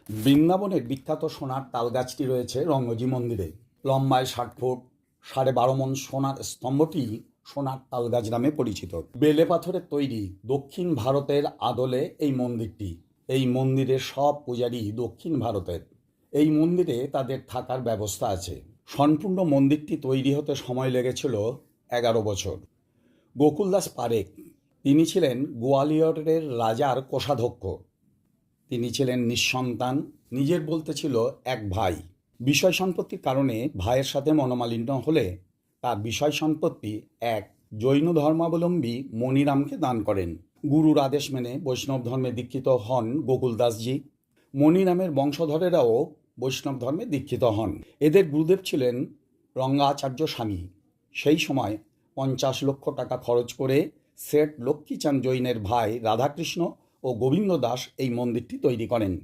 বৃন্দাবনের বিখ্যাত সোনার তালগাছটি রয়েছে রঙ্গজি মন্দিরে। লম্বায় 60 ফুট, 12.5 মণ সোনার স্তম্ভটি সোনার তালগাছ নামে পরিচিত। বেলে পাথরের তৈরি দক্ষিণ ভারতের আদলে এই মন্দিরটি। এই মন্দিরের সব পূজারী দক্ষিণ ভারতের। এই মন্দিরে তাদের থাকার ব্যবস্থা আছে। সম্পূর্ণ মন্দিরটি তৈরি হতে সময় লেগেছিল 11 বছর। গোকুলদাস পারেখ, তিনি ছিলেন গোয়ালিয়রের রাজার কোষাধ্যক্ষ। তিনি ছিলেন নিঃসন্তান, নিজের বলতে ছিল এক ভাই। বিষয় সম্পত্তির কারণে ভাইয়ের সাথে মনোমালিন্য হলে তার বিষয় সম্পত্তি এক জৈন ধর্মাবলম্বী মণিরামকে দান করেন। গুরুর আদেশ মেনে বৈষ্ণব ধর্মে দীক্ষিত হন গোকুলদাসজি। মণিরামের বংশধরেরাও বৈষ্ণব ধর্মে দীক্ষিত হন। এদের গুরুদেব ছিলেন রঙ্গাচার্য স্বামী। সেই সময় 50 লক্ষ টাকা খরচ করে সেঠ লক্ষ্মীচাঁদ জৈনের ভাই রাধাকৃষ্ণ ও গোবিন্দ দাস এই মন্দিরটি তৈরি করেন।